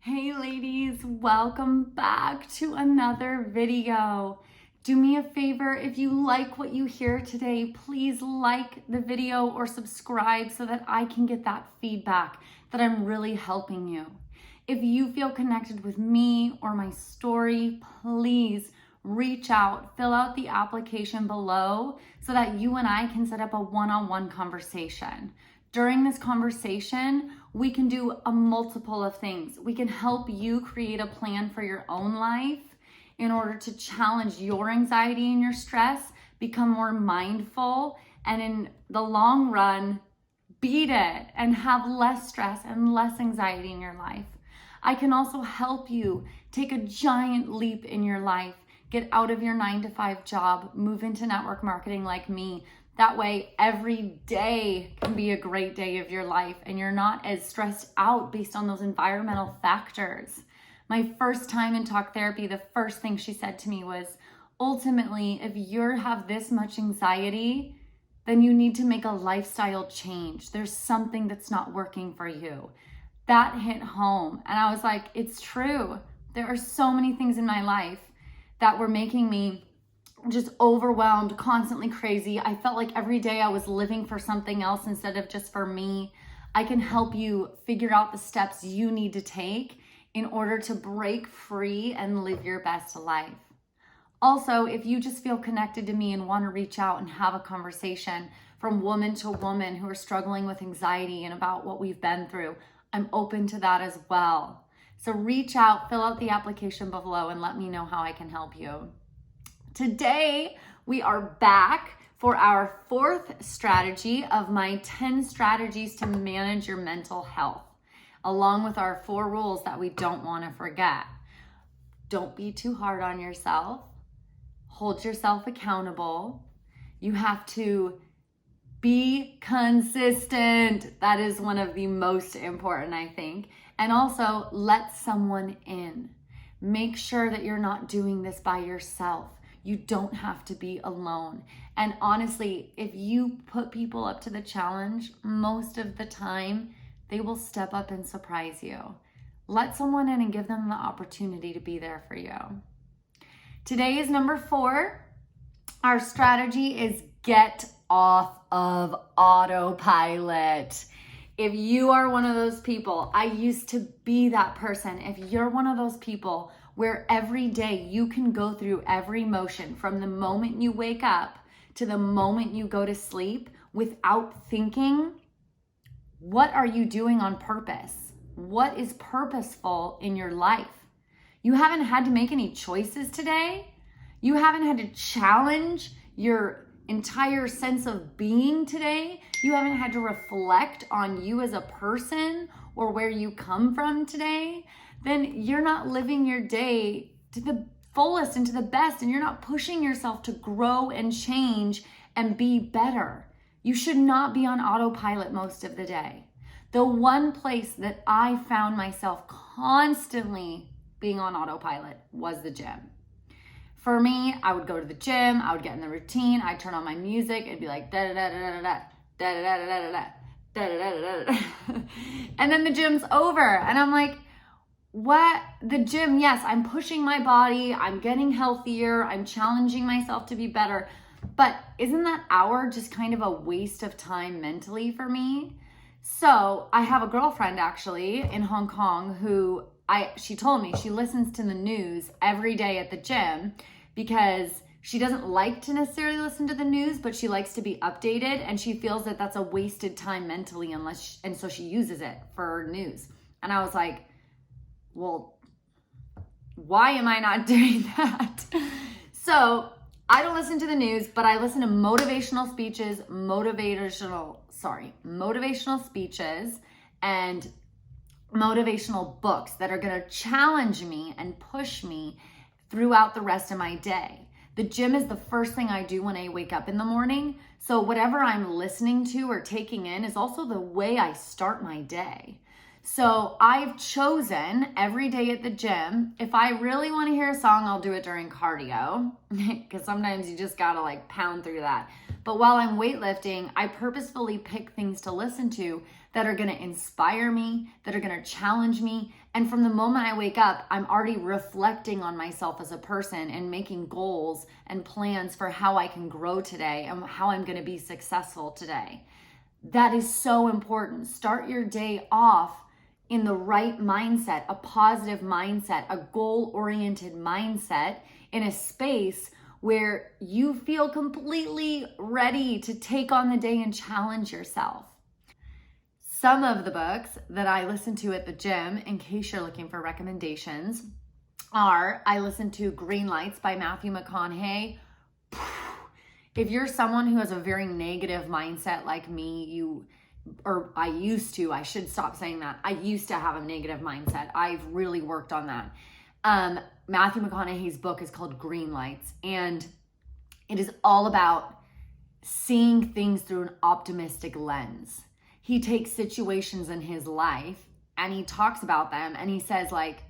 Hey ladies, welcome back to another video. Do me a favor, if you like what you hear today, please like the video or subscribe so that I can get that feedback that I'm really helping you. If you feel connected with me or my story, please reach out, fill out the application below so that you and I can set up a one-on-one conversation. During this conversation, we can do a multiple of things. We can help you create a plan for your own life in order to challenge your anxiety and your stress, become more mindful, and in the long run, beat it and have less stress and less anxiety in your life. I can also help you take a giant leap in your life, get out of your 9-to-5 job, move into network marketing like me. That way, every day can be a great day of your life and you're not as stressed out based on those environmental factors. My first time in talk therapy, the first thing she said to me was, ultimately, if you have this much anxiety, then you need to make a lifestyle change. There's something that's not working for you. That hit home. And I was like, it's true. There are so many things in my life that were making me just overwhelmed, constantly crazy. I felt like every day I was living for something else instead of just for me. I can help you figure out the steps you need to take in order to break free and live your best life. Also, if you just feel connected to me and want to reach out and have a conversation from woman to woman who are struggling with anxiety and about what we've been through, I'm open to that as well. So reach out, fill out the application below, and let me know how I can help you. Today, we are back for our fourth strategy of my 10 strategies to manage your mental health, along with our 4 rules that we don't want to forget. Don't be too hard on yourself. Hold yourself accountable. You have to be consistent. That is one of the most important, I think. And also, let someone in. Make sure that you're not doing this by yourself. You don't have to be alone. And honestly, if you put people up to the challenge, most of the time, they will step up and surprise you. Let someone in and give them the opportunity to be there for you. Today is number 4. Our strategy is get off of autopilot. If you are one of those people, I used to be that person. If you're one of those people where every day you can go through every motion from the moment you wake up to the moment you go to sleep without thinking, what are you doing on purpose? What is purposeful in your life? You haven't had to make any choices today. You haven't had to challenge your entire sense of being today. You haven't had to reflect on you as a person or where you come from today. Then you're not living your day to the fullest and to the best, and you're not pushing yourself to grow and change and be better. You should not be on autopilot most of the day. The one place that I found myself constantly being on autopilot was the gym. For me, I would go to the gym, I would get in the routine, I'd turn on my music, it'd be like da da da da da da da da da da da da da da da, and then the gym's over, and I'm like, what? The gym, yes, I'm pushing my body, I'm getting healthier, I'm challenging myself to be better, but isn't that hour just kind of a waste of time mentally for me? So I have a girlfriend actually in Hong Kong who she told me she listens to the news every day at the gym because she doesn't like to necessarily listen to the news, but she likes to be updated, and she feels that that's a wasted time mentally and so she uses it for news. And I was like, well, why am I not doing that? So I don't listen to the news, but I listen to motivational speeches and motivational books that are going to challenge me and push me throughout the rest of my day. The gym is the first thing I do when I wake up in the morning. So whatever I'm listening to or taking in is also the way I start my day. So I've chosen every day at the gym, if I really want to hear a song, I'll do it during cardio because sometimes you just got to like pound through that. But while I'm weightlifting, I purposefully pick things to listen to that are going to inspire me, that are going to challenge me. And from the moment I wake up, I'm already reflecting on myself as a person and making goals and plans for how I can grow today and how I'm going to be successful today. That is so important. Start your day off in the right mindset, a positive mindset, a goal-oriented mindset in a space where you feel completely ready to take on the day and challenge yourself. Some of the books that I listen to at the gym, in case you're looking for recommendations, I listen to Green Lights by Matthew McConaughey. If you're someone who has a very negative mindset like me, I should stop saying that. I used to have a negative mindset. I've really worked on that. Matthew McConaughey's book is called Green Lights, and it is all about seeing things through an optimistic lens. He takes situations in his life and he talks about them and he says like,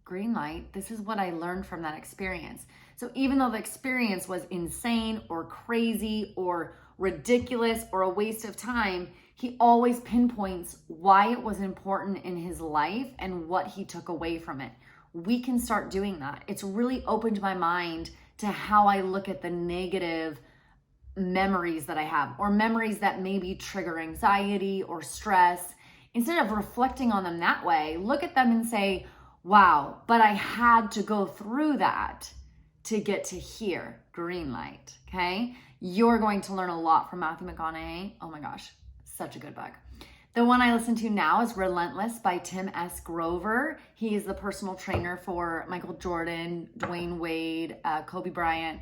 green light, this is what I learned from that experience. So even though the experience was insane or crazy or ridiculous or a waste of time, he always pinpoints why it was important in his life and what he took away from it. We can start doing that. It's really opened my mind to how I look at the negative memories that I have, or memories that maybe trigger anxiety or stress. Instead of reflecting on them that way, look at them and say, wow, but I had to go through that to get to here. Green light, okay? You're going to learn a lot from Matthew McConaughey. Oh my gosh, such a good book. The one I listen to now is Relentless by Tim S. Grover. He is the personal trainer for Michael Jordan, Dwayne Wade, Kobe Bryant.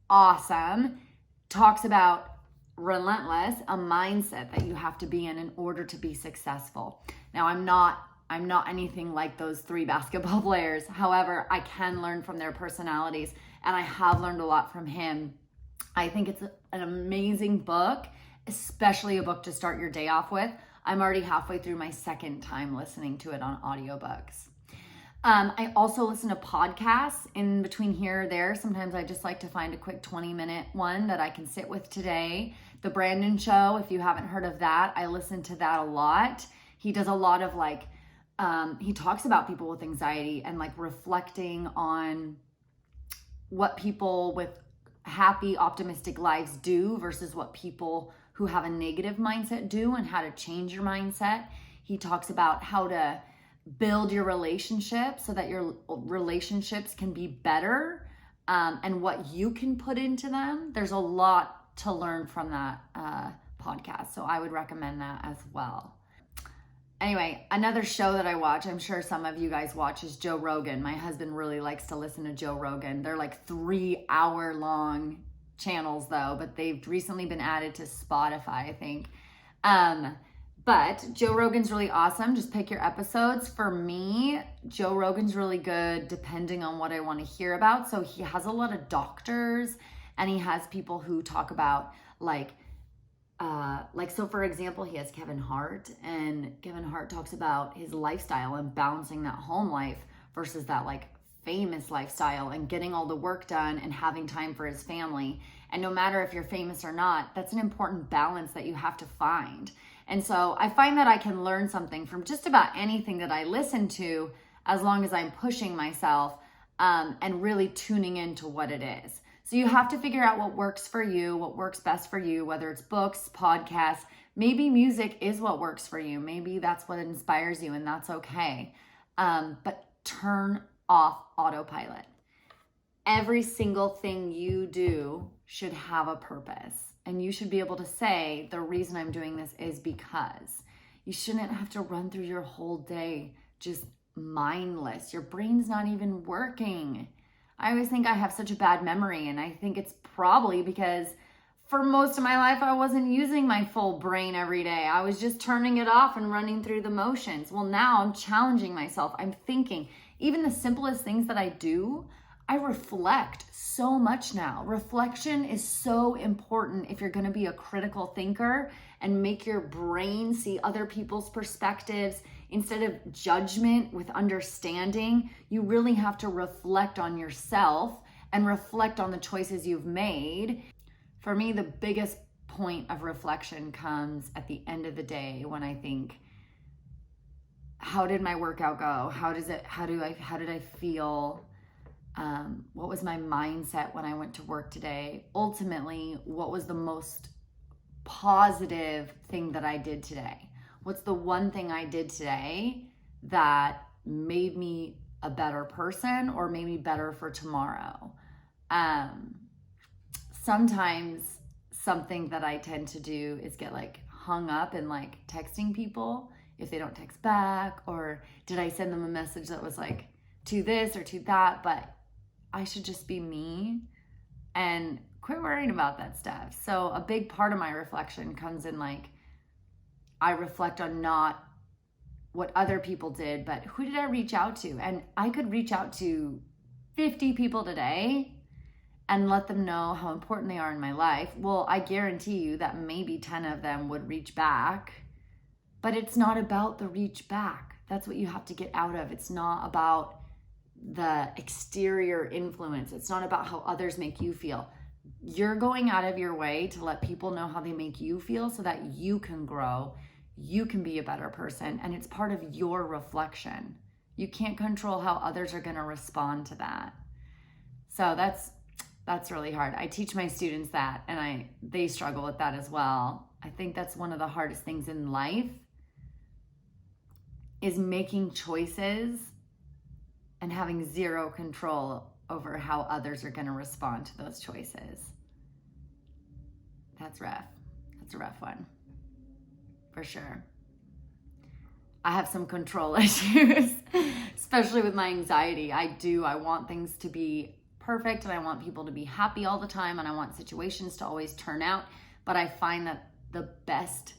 Awesome. Talks about relentless, a mindset that you have to be in order to be successful. Now, I'm not anything like those 3 basketball players. However, I can learn from their personalities, and I have learned a lot from him. I think it's an amazing book, especially a book to start your day off with. I'm already halfway through my second time listening to it on audiobooks. I also listen to podcasts in between here or there. Sometimes I just like to find a quick 20-minute one that I can sit with today. The Brandon Show, if you haven't heard of that, I listen to that a lot. He does a lot of he talks about people with anxiety and like reflecting on what people with happy, optimistic lives do versus what people who have a negative mindset do and how to change your mindset. He talks about how to build your relationships so that your relationships can be better, and what you can put into them. There's a lot to learn from that podcast, so I would recommend that as well. Anyway, another show that I watch, I'm sure some of you guys watch, is Joe Rogan. My husband really likes to listen to Joe Rogan. They're like 3-hour long channels though, but they've recently been added to Spotify, I think. But Joe Rogan's really awesome. Just pick your episodes. For me, Joe Rogan's really good depending on what I want to hear about. So he has a lot of doctors, and he has people who talk about so for example, he has Kevin Hart, and Kevin Hart talks about his lifestyle and balancing that home life versus that like famous lifestyle and getting all the work done and having time for his family. And no matter if you're famous or not, that's an important balance that you have to find. And so I find that I can learn something from just about anything that I listen to, as long as I'm pushing myself and really tuning into what it is. So you have to figure out what works for you, what works best for you, whether it's books, podcasts, maybe music is what works for you. Maybe that's what inspires you, and that's okay. But turn off autopilot. Every single thing you do should have a purpose. And you should be able to say, the reason I'm doing this is because. You shouldn't have to run through your whole day just mindless. Your brain's not even working. I always think I have such a bad memory, and I think it's probably because for most of my life, I wasn't using my full brain every day. I was just turning it off and running through the motions. Well, now I'm challenging myself. I'm thinking. Even the simplest things that I do, I reflect so much now. Reflection is so important if you're going to be a critical thinker and make your brain see other people's perspectives instead of judgment with understanding, you really have to reflect on yourself and reflect on the choices you've made. For me, the biggest point of reflection comes at the end of the day when I think, how did my workout go? How did I feel? What was my mindset when I went to work today? Ultimately, what was the most positive thing that I did today? What's the one thing I did today that made me a better person or made me better for tomorrow? Sometimes something that I tend to do is get like hung up in like texting people if they don't text back, or did I send them a message that was like to this or to that, but I should just be me and quit worrying about that stuff. So a big part of my reflection comes in like, I reflect on not what other people did, but who did I reach out to? And I could reach out to 50 people today and let them know how important they are in my life. Well, I guarantee you that maybe 10 of them would reach back, but it's not about the reach back. That's what you have to get out of. It's not about the exterior influence. It's not about how others make you feel. You're going out of your way to let people know how they make you feel so that you can grow, you can be a better person, and it's part of your reflection. You can't control how others are going to respond to that. So that's really hard. I teach my students that, and they struggle with that as well. I think that's one of the hardest things in life, is making choices and having zero control over how others are going to respond to those choices. That's rough. That's a rough one, for sure. I have some control issues, especially with my anxiety. I want things to be perfect, and I want people to be happy all the time, and I want situations to always turn out. But I find that the best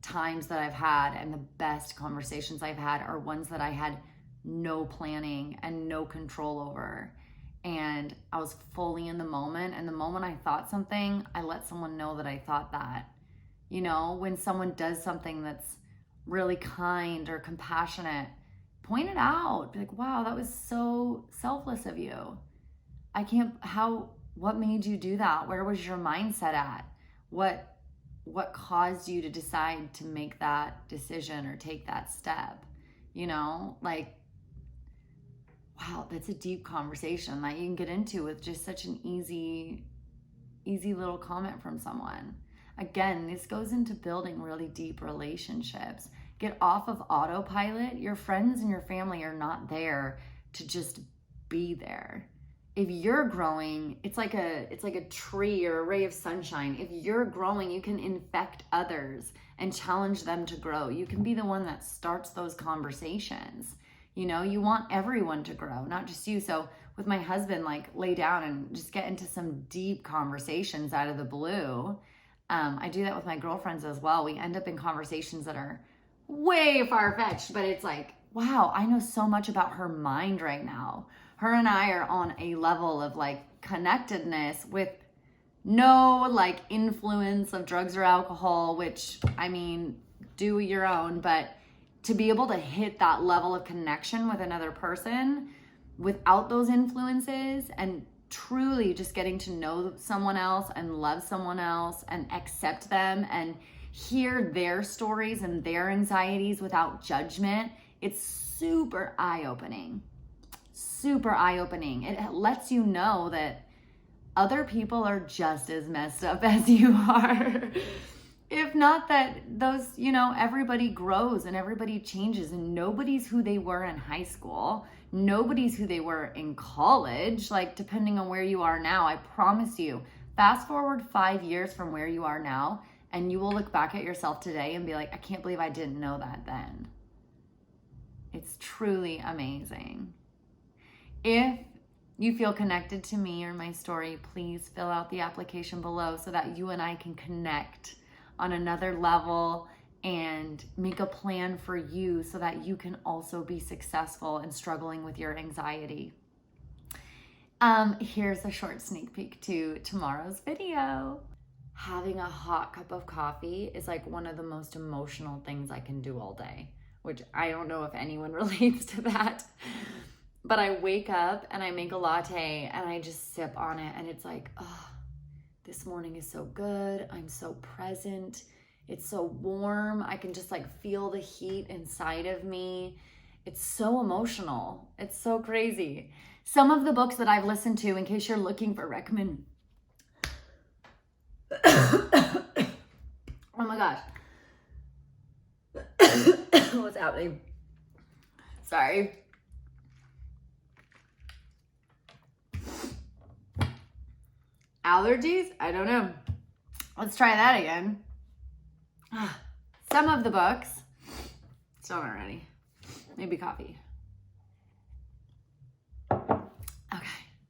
times that I've had and the best conversations I've had are ones that I had no planning and no control over. And I was fully in the moment. And the moment I thought something, I let someone know that I thought that. You know, when someone does something that's really kind or compassionate, point it out. Be like, wow, that was so selfless of you. What made you do that? Where was your mindset at? What caused you to decide to make that decision or take that step? You know, like, wow, that's a deep conversation that you can get into with just such an easy little comment from someone. Again, this goes into building really deep relationships. Get off of autopilot. Your friends and your family are not there to just be there. If you're growing, it's like a tree or a ray of sunshine. If you're growing, you can infect others and challenge them to grow. You can be the one that starts those conversations. You know, you want everyone to grow, not just you. So with my husband, like, lay down and just get into some deep conversations out of the blue. I do that with my girlfriends as well. We end up in conversations that are way far-fetched, but it's like, wow, I know so much about her mind right now. Her and I are on a level of like connectedness with no like influence of drugs or alcohol, which, I mean, do your own, but to be able to hit that level of connection with another person without those influences and truly just getting to know someone else and love someone else and accept them and hear their stories and their anxieties without judgment, it's super eye-opening. Super eye-opening. It lets you know that other people are just as messed up as you are. If not that those, you know, everybody grows and everybody changes, and nobody's who they were in high school. Nobody's who they were in college. Like, depending on where you are now, I promise you, fast forward 5 years from where you are now, and you will look back at yourself today and be like, I can't believe I didn't know that then. It's truly amazing. If you feel connected to me or my story, please fill out the application below so that you and I can connect on another level and make a plan for you so that you can also be successful in struggling with your anxiety. Here's a short sneak peek to tomorrow's video. Having a hot cup of coffee is like one of the most emotional things I can do all day. which I don't know if anyone relates to that. But I wake up and I make a latte and I just sip on it, and it's like, oh, this morning is so good. I'm so present. It's so warm. I can just like feel the heat inside of me. It's so emotional. It's so crazy. Some of the books that I've listened to, in case you're looking for oh my gosh. What's happening? Sorry. Allergies? I don't know. Let's try that again. Some of the books. Still not ready. Maybe coffee.